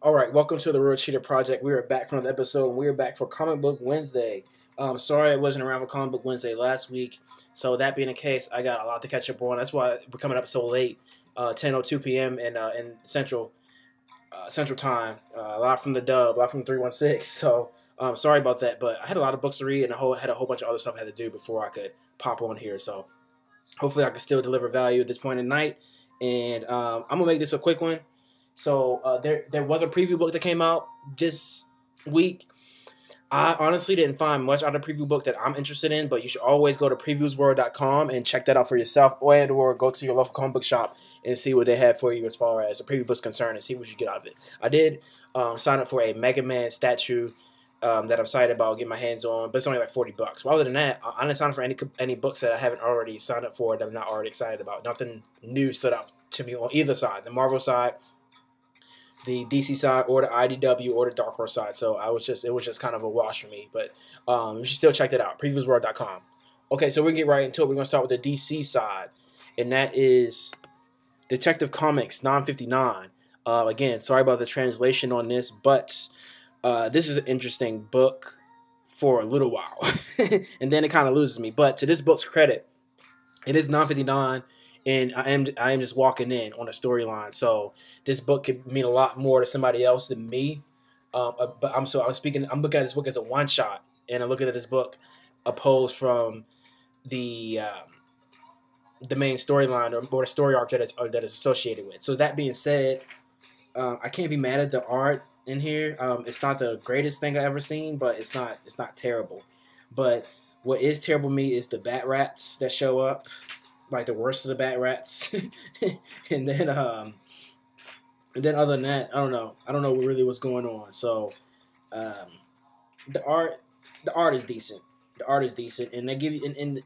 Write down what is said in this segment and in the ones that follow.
All right, welcome to the Real Cheetah Project. We are back for another episode, and we are back for Comic Book Wednesday. Sorry I wasn't around for Comic Book Wednesday last week. So that being the case, I got a lot to catch up on. That's why we're coming up so late, 10:02 p.m. in Central Time. A lot from the Dub, a lot from 316. So sorry about that, but I had a lot of books to read and had a whole bunch of other stuff I had to do before I could pop on here. So hopefully I can still deliver value at this point in the night. And I'm gonna make this a quick one. So there was a preview book that came out this week. I honestly didn't find much out of the preview book that I'm interested in, but you should always go to previewsworld.com and check that out for yourself, or go to your local comic book shop and see what they have for you as far as the preview book's concerned and see what you get out of it. I did sign up for a Mega Man statue that I'm excited about getting my hands on, but it's only like $40. But other than that, I didn't sign up for any books that I haven't already signed up for that I'm not already excited about. Nothing new stood out to me on either side, the Marvel side, the DC side, or the IDW or the Dark Horse side. So it was just kind of a wash for me. But you should still check that out, previewsworld.com. Okay, so we get right into it. We're gonna start with the DC side, and that is Detective Comics 959. Again, sorry about the translation on this, but this is an interesting book for a little while, and then it kind of loses me. But to this book's credit, it is 959. And I am just walking in on a storyline, so this book could mean a lot more to somebody else than me. But I'm looking at this book as a one shot, and I'm looking at this book opposed from the main storyline or the story arc that is associated with. So that being said, I can't be mad at the art in here. It's not the greatest thing I've ever seen, but it's not terrible. But what is terrible to me is the bat rats that show up. Like the worst of the bat rats, and then other than that, I don't know really what's going on. So, the art is decent. The art is decent, and they give you and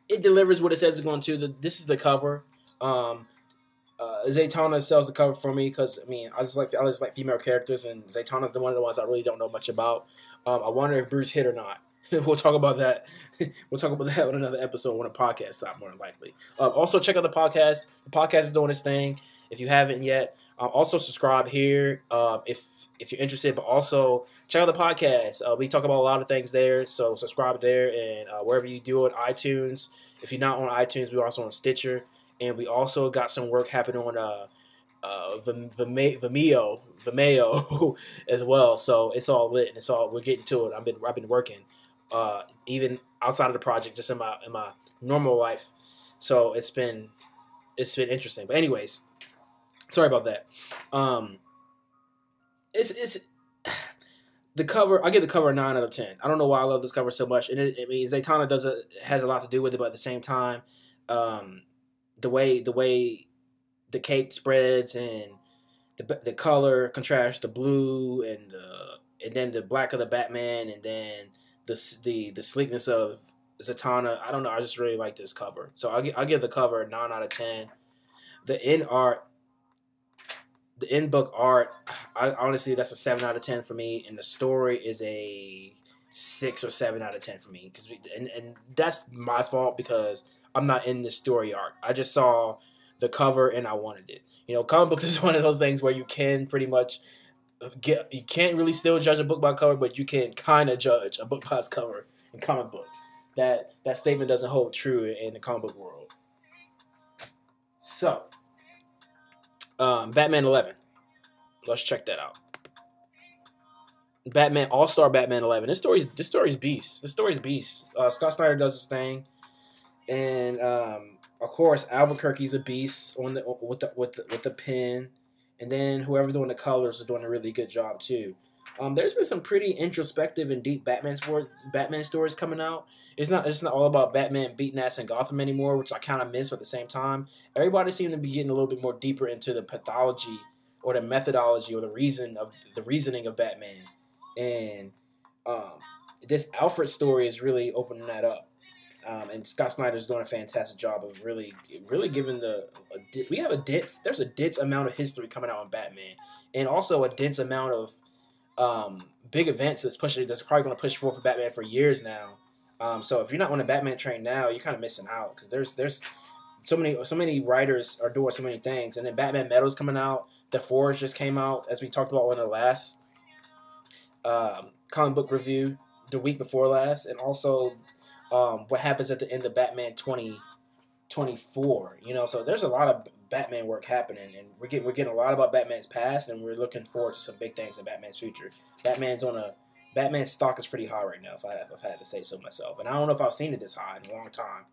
it delivers what it says it's going to. This is the cover. Zatanna sells the cover for me because I just like female characters, and Zatanna's one of the ones I really don't know much about. I wonder if Bruce hit or not. We'll talk about that. We'll talk about that on another episode when the podcast stops, more than likely. Also, check out the podcast. The podcast is doing its thing. If you haven't yet, also subscribe here if you're interested. But also check out the podcast. We talk about a lot of things there, so subscribe there and wherever you do it, iTunes. If you're not on iTunes, we're also on Stitcher, and we also got some work happening on Vimeo as well. So it's all lit and we're getting to it. I've been working. Even outside of the project, just in my normal life, so it's been interesting. But anyways, sorry about that. It's the cover. I give the cover a 9 out of 10. I don't know why I love this cover so much, and Zatanna has a lot to do with it, but at the same time, the way the cape spreads and the color contrast, the blue and then the black of the Batman, and then the sleekness of Zatanna. I don't know. I just really like this cover. So I'll give the cover a 9 out of 10. The in book art, I honestly, that's a 7 out of 10 for me. And the story is a 6 or 7 out of 10 for me. And that's my fault because I'm not in this story arc. I just saw the cover and I wanted it. Comic books is one of those things where you can pretty much you can't really still judge a book by cover, but you can kind of judge a book by its cover in comic books. That statement doesn't hold true in the comic book world. So, Batman 11. Let's check that out. Batman All-Star Batman 11. This story's beast. This story's beast. Scott Snyder does his thing, and of course Albuquerque's a beast with the pen. And then whoever doing the colors is doing a really good job too. There's been some pretty introspective and deep Batman stories coming out. It's not all about Batman beating ass in Gotham anymore, which I kind of miss. But at the same time, everybody seemed to be getting a little bit more deeper into the pathology or the methodology or the reasoning of Batman. And this Alfred story is really opening that up. And Scott Snyder's doing a fantastic job of really giving there's a dense amount of history coming out on Batman, and also a dense amount of big events that's probably going to push forward for Batman for years now. So if you're not on the Batman train now, you're kind of missing out because there's so many writers are doing so many things, and then Batman Metal's coming out. The Forge just came out, as we talked about in the last comic book review the week before last, and also what happens at the end of Batman 2024. You know, so there's a lot of Batman work happening, and we're getting a lot about Batman's past, and we're looking forward to some big things in Batman's future. Batman's stock is pretty high right now, if I had to say so myself, and I don't know if I've seen it this high in a long time.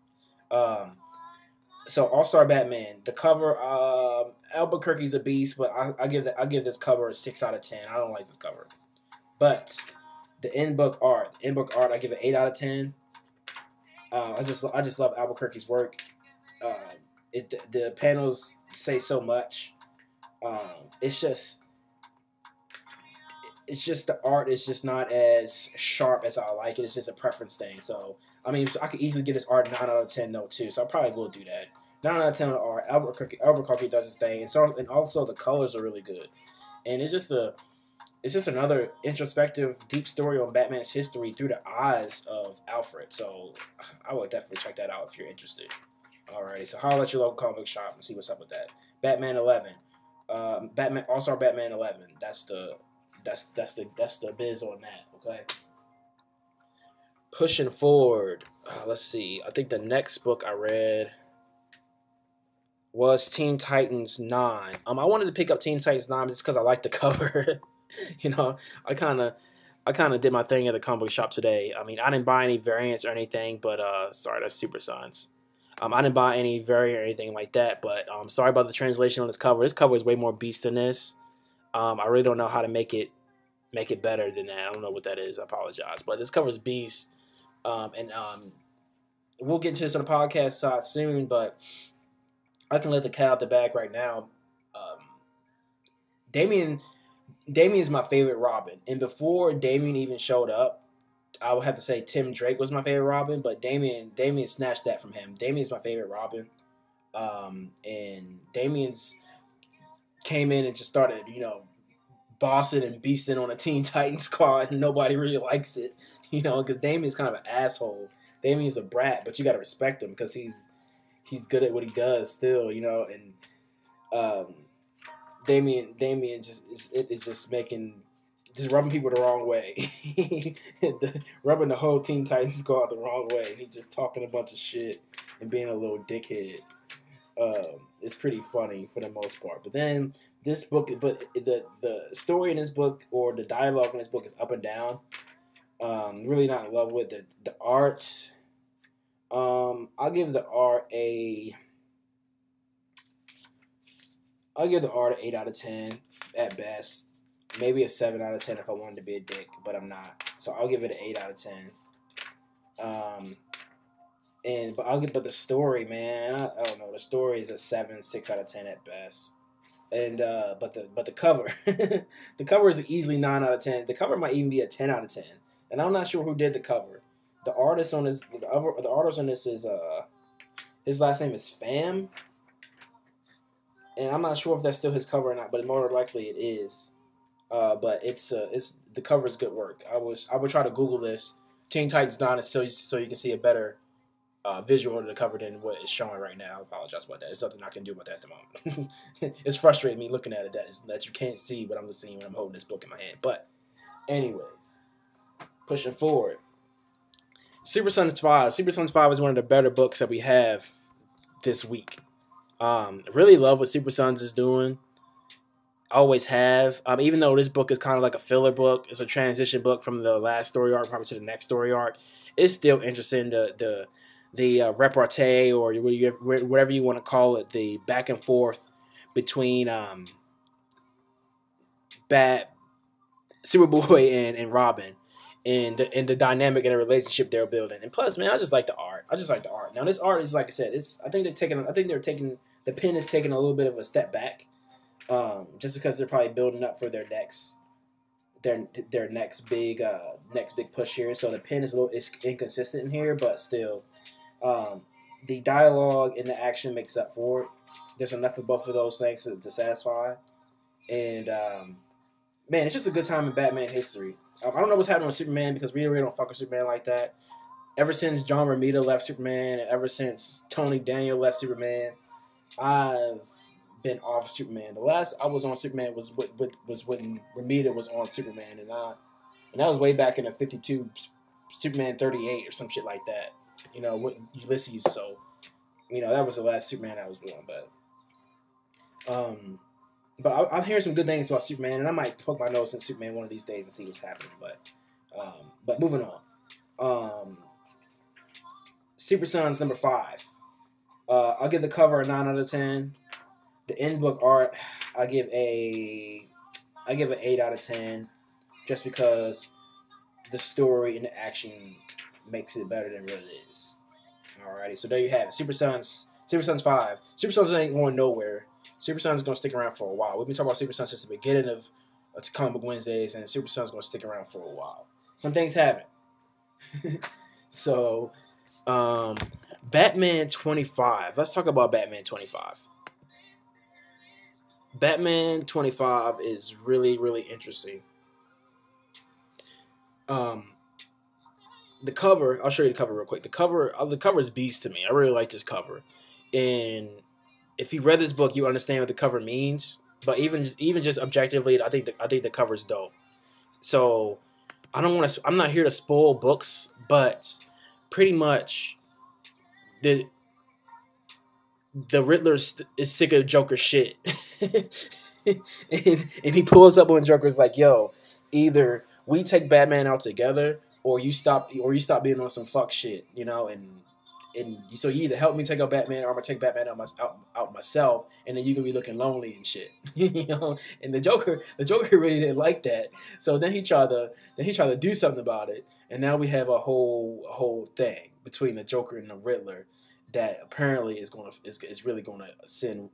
So All-Star Batman, the cover, Albuquerque's a beast, but I give this cover a 6 out of 10. I don't like this cover, but the in-book art, I give it 8 out of 10. I just love Albuquerque's work. The panels say so much. It's just the art is just not as sharp as I like it. It's just a preference thing. So I mean, I could easily get this art 9 out of 10 though too. So I probably will do that. 9 out of 10 on the art. Albuquerque does his thing, and also the colors are really good. And it's just another introspective, deep story on Batman's history through the eyes of Alfred. So I would definitely check that out if you're interested. Alrighty, so holler at your local comic book shop and see what's up with that. Batman 11, Batman All-Star Batman 11. That's the biz on that. Okay. Pushing forward. Let's see. I think the next book I read was Teen Titans 9. I wanted to pick up Teen Titans 9 just because I like the cover. You know, I kind of did my thing at the comic book shop today. I mean, I didn't buy any variants or anything, but sorry, that's Super Sons. I didn't buy any variant or anything like that, but sorry about the translation on this cover. This cover is way more beast than this. I really don't know how to make it better than that. I don't know what that is. I apologize, but this cover is beast. And we'll get to this on the podcast side soon, but I can let the cat out the bag right now. Damian's my favorite Robin, and before Damian even showed up, I would have to say Tim Drake was my favorite Robin, but Damian snatched that from him. Damian's my favorite Robin, and Damian's came in and just started, you know, bossing and beasting on a Teen Titans squad, and nobody really likes it, you know, because Damian's kind of an asshole. Damian's a brat, but you got to respect him because he's good at what he does still, you know, and Damian just is just rubbing people the wrong way, rubbing the whole Teen Titans squad the wrong way. And he's just talking a bunch of shit and being a little dickhead. It's pretty funny for the most part. But then this book, the story in this book or the dialogue in this book is up and down. Really not in love with the art. I'll give the art an 8 out of 10 at best. Maybe a 7 out of 10 if I wanted to be a dick, but I'm not. So I'll give it an 8 out of 10. But the story, man, I don't know. The story is a 6 out of 10 at best. And but the cover, the cover is easily 9 out of 10. The cover might even be a 10 out of 10. And I'm not sure who did the cover. The artist on this is his last name is Pham. And I'm not sure if that's still his cover or not, but more likely it is. But it's the cover is good work. I would try to Google this Teen Titans 9 so you can see a better visual of the cover than what is showing right now. I apologize about that. There's nothing I can do about that at the moment. It's frustrating me looking at it that you can't see what I'm seeing when I'm holding this book in my hand. But anyways, pushing forward. Super Sons 5. Super Sons 5 is one of the better books that we have this week. Really love what Super Sons is doing. Always have. Even though this book is kind of like a filler book, it's a transition book from the last story arc probably to the next story arc. It's still interesting. The repartee or whatever you want to call it, the back and forth between Superboy and Robin, and the dynamic and the relationship they're building. And plus, man, I just like the art. Now, this art is, like I said, I think the pen is taking a little bit of a step back, just because they're probably building up for their next big push here. So the pen is it's inconsistent in here, but still, the dialogue and the action makes up for it. There's enough of both of those things to satisfy, and man, it's just a good time in Batman history. I don't know what's happening with Superman because we really don't fuck with Superman like that. Ever since John Romita left Superman, and ever since Tony Daniel left Superman, I've been off Superman. The last I was on Superman was when Ramita was on Superman, and that was way back in the 52, Superman 38 or some shit like that. You know, with Ulysses. So, you know, that was the last Superman I was on. But I'm hearing some good things about Superman, and I might poke my nose in Superman one of these days and see what's happening. But moving on. Super Sons number 5. I'll give the cover a 9 out of 10. The end book art, I give an 8 out of 10, just because the story and the action makes it better than what it is. Alrighty, so there you have it. Super Sons 5. Super Sons ain't going nowhere. Super Sons is gonna stick around for a while. We've been talking about Super Sons since the beginning of Comic Book Wednesdays, and Super Sons is gonna stick around for a while. Some things haven't. So, Batman 25. Let's talk about Batman 25. Batman 25 is really, really interesting. The cover, I'll show you the cover real quick. The cover is beast to me. I really like this cover. And if you read this book, you understand what the cover means. But even just objectively, I think the cover's dope. So I'm not here to spoil books, but pretty much the Riddler is sick of Joker shit. and he pulls up on Joker's like, yo, either we take Batman out together, or you stop being on some fuck shit, you know, and so you either help me take out Batman, or I'm gonna take Batman out myself, and then you can be looking lonely and shit, you know. And the Joker really didn't like that, so then he tried to do something about it, and now we have a whole thing between the Joker and the Riddler that apparently is really gonna send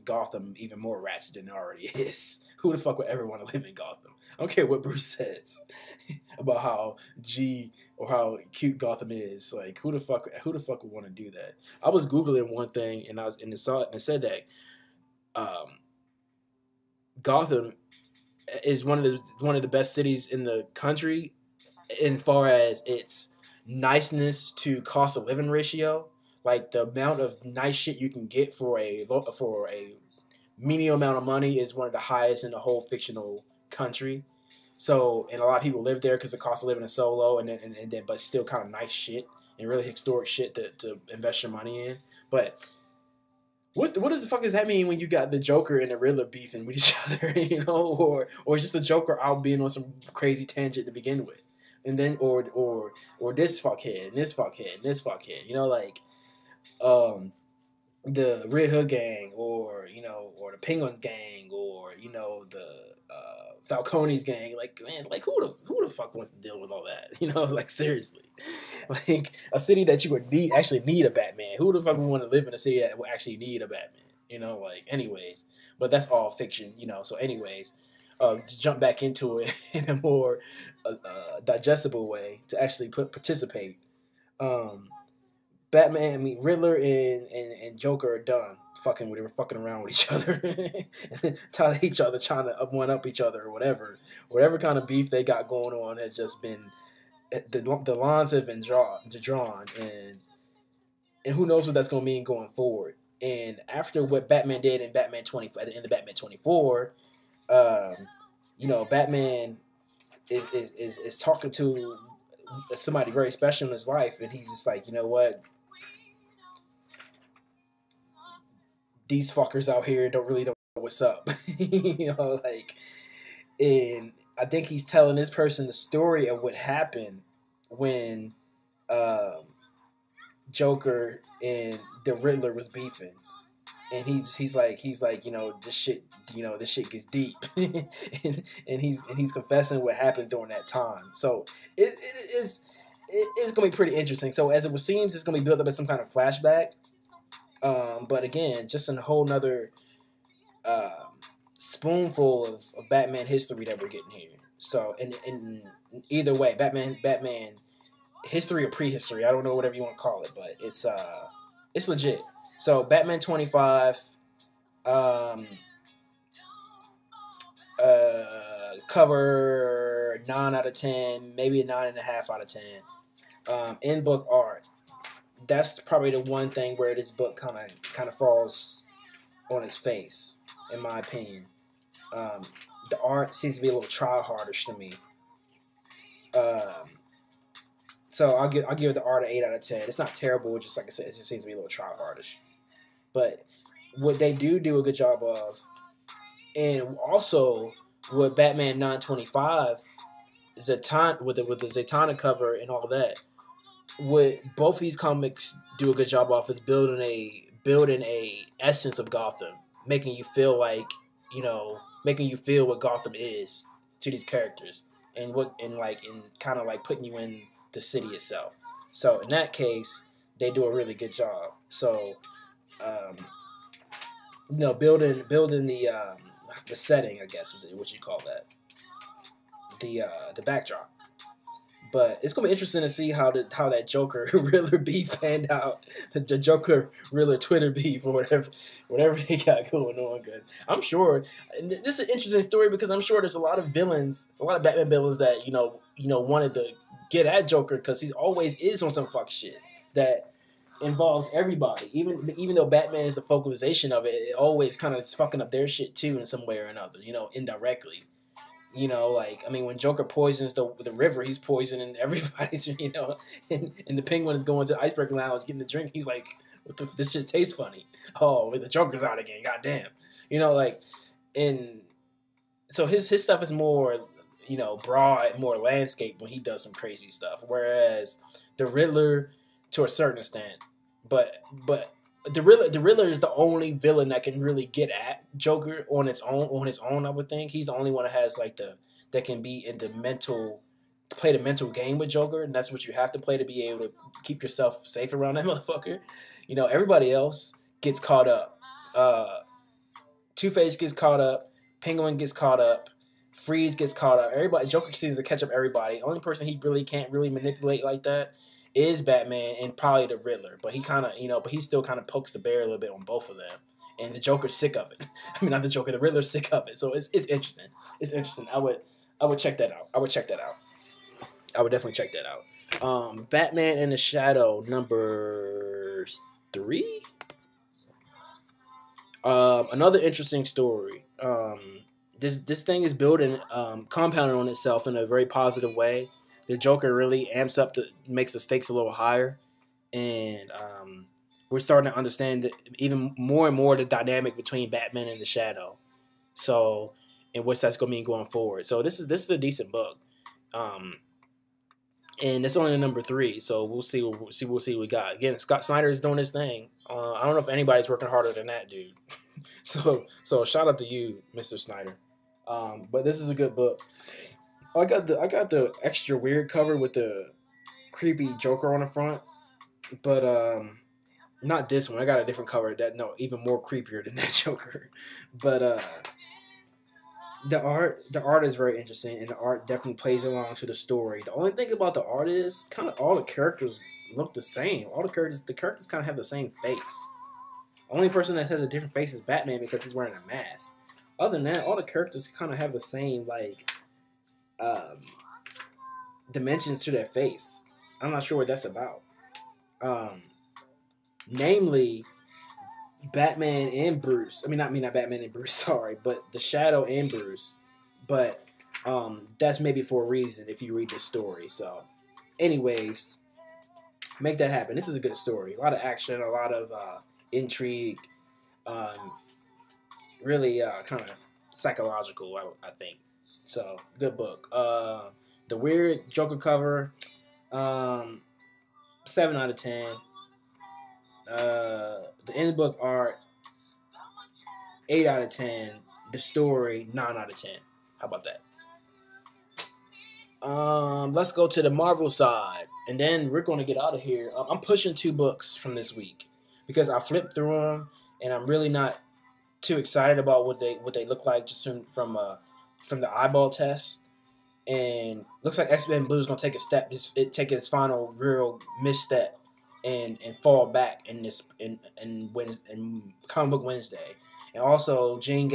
Gotham even more ratchet than it already is. Who the fuck would ever want to live in Gotham? I don't care what Bruce says about how how cute Gotham is. Like, who the fuck would want to do that? I was Googling one thing, and it said that Gotham is one of the best cities in the country as far as its niceness to cost of living ratio. Like, the amount of nice shit you can get for a medium amount of money is one of the highest in the whole fictional country. So, and a lot of people live there because the cost of living is so low, and then but still kind of nice shit and really historic shit to invest your money in. But what does the fuck does that mean when you got the Joker and the Riddler beefing with each other, you know, or just the Joker out being on some crazy tangent to begin with, and then or this fuckhead and this fuckhead and this fuckhead, you know, like the Red Hood gang, or the Penguins gang, or the Falcone's gang. Like, man, like who the fuck wants to deal with all that? You know, like, seriously, like a city that you would actually need a Batman. Who the fuck would want to live in a city that would actually need a Batman? You know, like, anyways, but that's all fiction, you know. So, anyways, to jump back into it in a more digestible way, to actually participate. Riddler and Joker are done fucking. They were fucking around with each other, trying to one up each other, or whatever kind of beef they got going on has just been, the lines have been drawn, and who knows what that's going to mean going forward. And after what Batman did in Batman 20, at the end of Batman 24, Batman is talking to somebody very special in his life, and he's just like, you know what? These fuckers out here don't know what's up. You know, like, and I think he's telling this person the story of what happened when Joker and the Riddler was beefing. And he's like, this shit gets deep. and he's confessing what happened during that time. So it's gonna be pretty interesting. So as it seems, it's gonna be built up as some kind of flashback. But again, just a whole nother spoonful of Batman history that we're getting here. So, in either way, Batman history or prehistory, I don't know, whatever you want to call it, but it's legit. So, Batman 25, cover 9 out of 10, maybe a 9.5 out of 10. In book art, that's probably the one thing where this book kind of falls on his face, in my opinion. The art seems to be a little try-hardish to me. So I'll give the art an 8 out of 10. It's not terrible. Just like I said, it just seems to be a little try-hardish. But what they do a good job of, and also with Batman 925, Zatanna with the Zatanna cover and all that. What both these comics do a good job of is building a essence of Gotham, making you feel like, making you feel what Gotham is to these characters, and kind of like putting you in the city itself. So in that case, they do a really good job. So, building the setting, I guess, what you call that, the backdrop. But it's gonna be interesting to see how that Joker Riddler beef panned out, the Joker Riddler Twitter beef or whatever they got going on. Cause I'm sure, and this is an interesting story because I'm sure there's a lot of Batman villains that wanted to get at Joker because he always is on some fuck shit that involves everybody. Even though Batman is the focalization of it, it always kind of is fucking up their shit too in some way or another. Indirectly. When Joker poisons the river, he's poisoning everybody's, and the Penguin is going to the Iceberg Lounge getting the drink. He's like, this shit tastes funny. Oh, the Joker's out again. Goddamn. And so his stuff is more, broad, more landscape when he does some crazy stuff. Whereas the Riddler, to a certain extent, but the Riddler is the only villain that can really get at Joker on his own. I would think he's the only one that has that can be in play the mental game with Joker, and that's what you have to play to be able to keep yourself safe around that motherfucker. Everybody else gets caught up. Two-Face gets caught up. Penguin gets caught up. Freeze gets caught up. Everybody, Joker seems to catch up everybody. The only person he really can't really manipulate like that is Batman and probably the Riddler, but he kind of, but he still kind of pokes the bear a little bit on both of them, and the Joker's sick of it. I mean, not the Joker, the Riddler's sick of it. So it's interesting. It's interesting. I would check that out. I would definitely check that out. Batman in the Shadow number 3. Another interesting story. This thing is building, compounding on itself in a very positive way. The Joker really makes the stakes a little higher, and we're starting to understand even more and more the dynamic between Batman and the Shadow. So, and what that's going to mean going forward. So this is a decent book, and it's only number 3. So we'll see what we got. Again, Scott Snyder is doing his thing. I don't know if anybody's working harder than that dude. so shout out to you, Mr. Snyder. But this is a good book. I got the extra weird cover with the creepy Joker on the front, but not this one. I got a different cover even more creepier than that Joker. But the art is very interesting, and the art definitely plays along to the story. The only thing about the art is kind of all the characters look the same. The characters kind of have the same face. Only person that has a different face is Batman because he's wearing a mask. Other than that, all the characters kind of have the same dimensions to their face. I'm not sure what that's about. Namely, Batman and Bruce. Not Batman and Bruce. Sorry, but the Shadow and Bruce. But that's maybe for a reason if you read the story. So, anyways, make that happen. This is a good story. A lot of action, a lot of intrigue. Really kind of psychological, I think. So, good book. The weird Joker cover, 7 out of 10. The end book art, 8 out of 10. The story, 9 out of 10. How about that? Let's go to the Marvel side, and then we're going to get out of here. I'm pushing 2 books from this week because I flipped through them, and I'm really not too excited about what they look like just from the eyeball test. And looks like X-Men Blue is gonna take its final real misstep and fall back in Comic Book Wednesday. And also Dream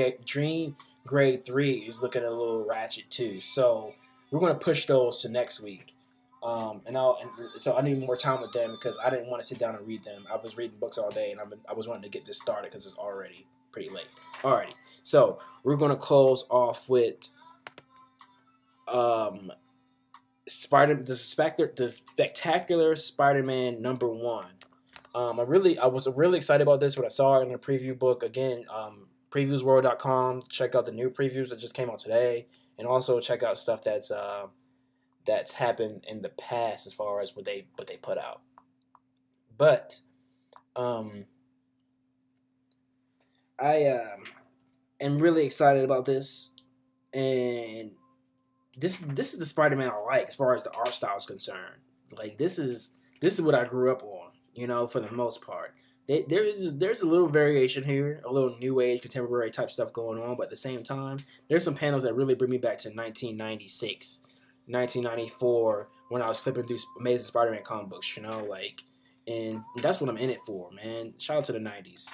Grade 3 is looking a little ratchet too. So we're gonna push those to next week. So I need more time with them because I didn't want to sit down and read them. I was reading books all day, and I was wanting to get this started because it's already pretty late. Alrighty, so we're gonna close off with the Spectacular Spider-Man #1. I was really excited about this when I saw it in the preview book. Again, previewsworld.com. Check out the new previews that just came out today, and also check out stuff that's happened in the past as far as what they put out. But I am really excited about this, and this is the Spider-Man I like as far as the art style is concerned. Like this is what I grew up on, for the most part. There's a little variation here, a little new age contemporary type stuff going on, but at the same time, there's some panels that really bring me back to 1996, 1994 when I was flipping through Amazing Spider-Man comic books, and that's what I'm in it for, man. Shout out to the 90s.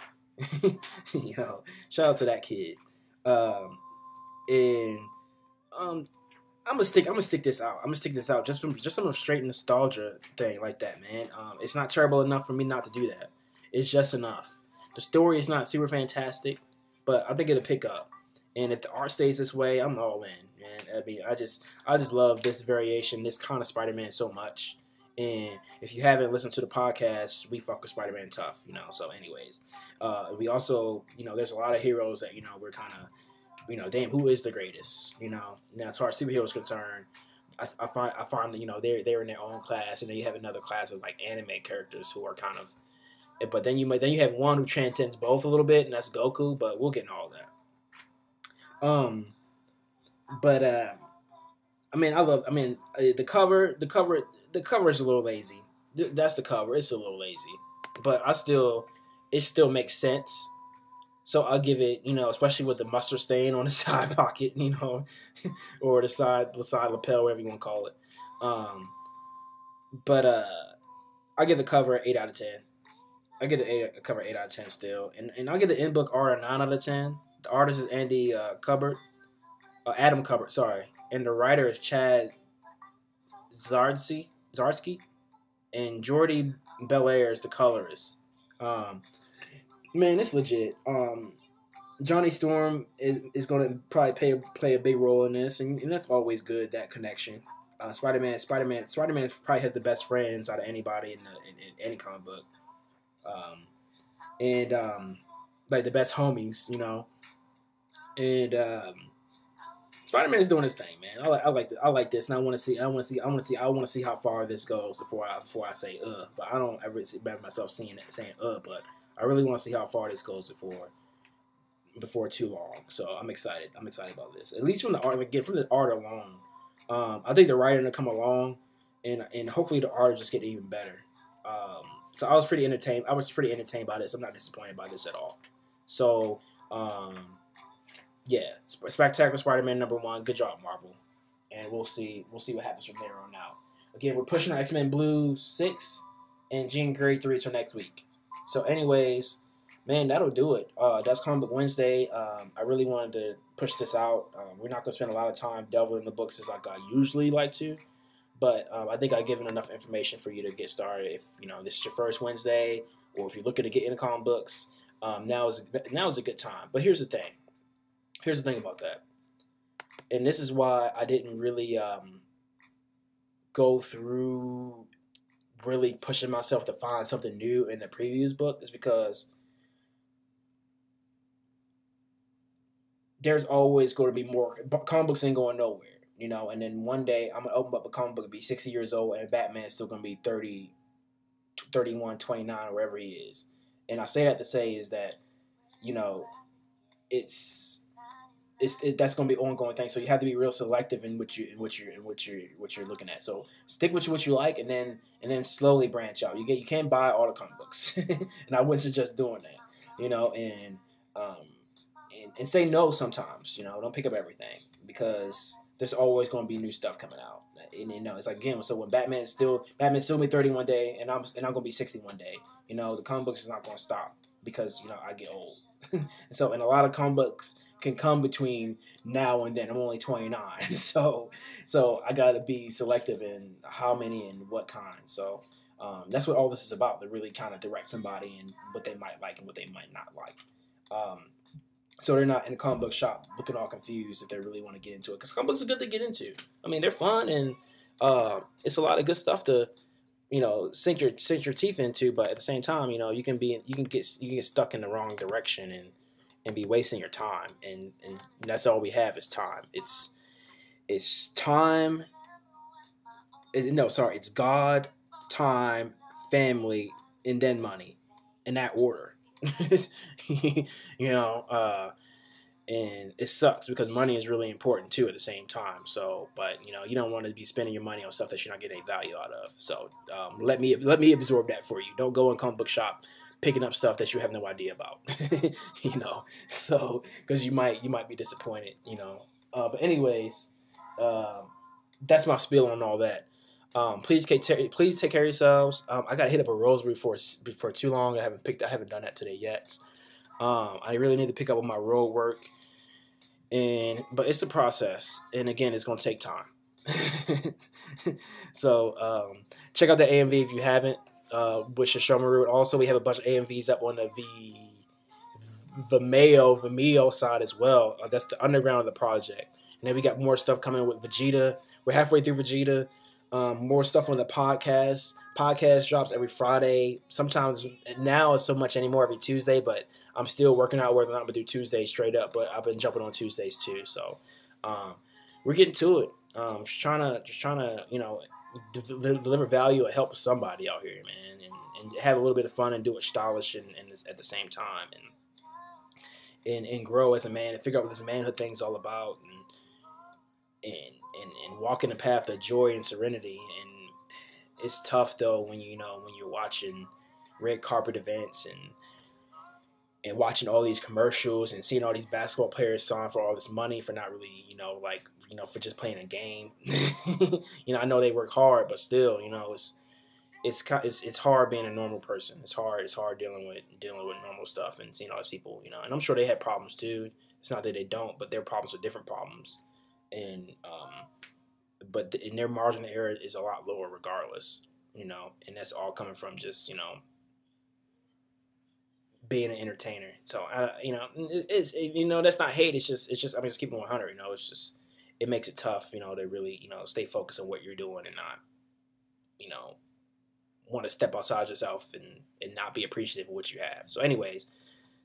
Shout out to that kid. And I'm gonna stick this out. I'm gonna stick this out just some of straight nostalgia thing like that, man. It's not terrible enough for me not to do that. It's just enough. The story is not super fantastic, but I think it'll pick up. And if the art stays this way, I'm all in, man. I mean, I just love this variation, this kind of Spider-Man so much. And if you haven't listened to the podcast, we fuck with Spider-Man tough, So, anyways, we also, there's a lot of heroes that we're kind of. Damn, who is the greatest? Now as far as superheroes concerned, I find that they're in their own class, and then you have another class of like anime characters who are kind of, but then you have one who transcends both a little bit, and that's Goku. But we'll get into all that. The cover is a little lazy. That's the cover. It's a little lazy, but it still makes sense. So I'll give it, especially with the mustard stain on the side pocket, or the side lapel, whatever you want to call it. I give the cover an 8 out of 10. I give the cover 8 out of 10 still, and I'll give the in-book art a 9 out of 10. The artist is Andy Adam Cubbert, sorry, and the writer is Chad Zdarsky, and Jordi Belair is the colorist. Man, it's legit. Johnny Storm is going to probably play a big role in this, and that's always good, that connection. Spider-Man probably has the best friends out of anybody in any comic book, like the best homies, And Spider-Man's doing his thing, man. I like this, and I want to see how far this goes before I say but I don't ever see myself saying but I really want to see how far this goes before too long. So I'm excited. I'm excited about this. At least from the art, again, from the art alone. I think the writing will come along, and hopefully the art will just get even better. So I was pretty entertained. By this. I'm not disappointed by this at all. So yeah, Spectacular Spider-Man #1. Good job, Marvel. And we'll see what happens from there on out. Again, we're pushing our X-Men Blue 6 and Jean Grey 3 till next week. So anyways, man, that'll do it. That's Comic Book Wednesday. I really wanted to push this out. We're not going to spend a lot of time delving in the books as like I usually like to. But I think I've given enough information for you to get started. If this is your first Wednesday, or if you're looking to get into comic books, now is a good time. But here's the thing. Here's the thing about that. And this is why I didn't really go through really pushing myself to find something new in the previous book, is because there's always going to be more. Comic books ain't going nowhere, and then one day I'm going to open up a comic book and be 60 years old, and Batman's still going to be 30, 31, 29, or wherever he is. And I say that to say is that, that's going to be an ongoing thing. So you have to be real selective in what you're looking at. So stick with what you like, and then slowly branch out. You can't buy all the comic books, and I wouldn't suggest doing that. And say no sometimes. Don't pick up everything, because there's always going to be new stuff coming out. And it's like, again, so when Batman's still be 30 one day, and I'm going to be 60 one day. The comic books is not going to stop, because I get old. And a lot of comic books can come between now and then. I'm only 29, so I gotta be selective in how many and what kind. So that's what all this is about, to really kind of direct somebody and what they might like and what they might not like. Um, so they're not in the comic book shop looking all confused if they really want to get into it. Because comic books are good to get into. I mean, they're fun, and it's a lot of good stuff to sink your teeth into. But at the same time, you can get stuck in the wrong direction and be wasting your time. And that's all we have is time. It's time. No, sorry, it's God, time, family, and then money, in that order. you know, and it sucks because money is really important too at the same time. So, but you don't want to be spending your money on stuff that you're not getting any value out of. So, let me absorb that for you. Don't go in comic book shop picking up stuff that you have no idea about. So because you might be disappointed. But anyways, that's my spiel on all that. Please take care of yourselves. I got hit up a rosary for too long. I haven't done that today yet. I really need to pick up on my road work, but it's a process, and again, it's gonna take time. So check out the AMV if you haven't. With Shishomaru, and also we have a bunch of AMVs up on the Vimeo side as well. That's the underground of the project, and then we got more stuff coming with Vegeta. We're halfway through Vegeta. More stuff on the podcast. Podcast drops every Friday. Sometimes now it's so much anymore every Tuesday, but I'm still working out whether or not I'm gonna do Tuesdays straight up. But I've been jumping on Tuesdays too. So we're getting to it. Just trying to deliver value and help somebody out here, man, and have a little bit of fun and do it stylish and at the same time, and grow as a man and figure out what this manhood thing's all about, and walk in the path of joy and serenity. And it's tough though when you're watching red carpet events and watching all these commercials and seeing all these basketball players sign for all this money for not really for just playing a game. I know they work hard, but still it's hard being a normal person. It's hard dealing with normal stuff and seeing all these people, and I'm sure they had problems too. It's not that they don't, but their problems are different problems. And but in their margin of error is a lot lower regardless, and that's all coming from just being an entertainer. So it's that's not hate. It's just I mean, just keep it 100. It's just it makes it tough, to really stay focused on what you're doing and not want to step outside yourself and not be appreciative of what you have. So anyways,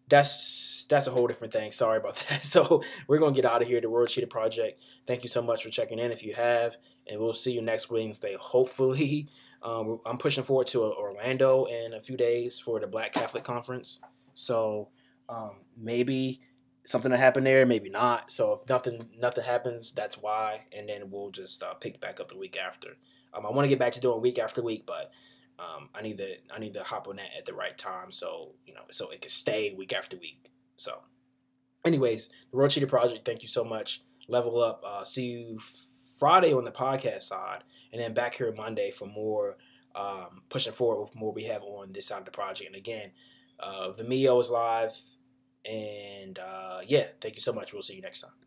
that's a whole different thing. Sorry about that. So we're going to get out of here. The World Cheetah Project. Thank you so much for checking in if you have. And we'll see you next Wednesday, hopefully. I'm pushing forward to Orlando in a few days for the Black Catholic Conference. So maybe something will happen there, maybe not. So if nothing happens, that's why. And then we'll just pick back up the week after. I want to get back to doing week after week, but I need to hop on that at the right time, so so it can stay week after week. So, anyways, the World Cheetah Project. Thank you so much. Level up. See you Friday on the podcast side, and then back here Monday for more pushing forward with more we have on this side of the project. And again, Vimeo is live, and yeah, thank you so much. We'll see you next time.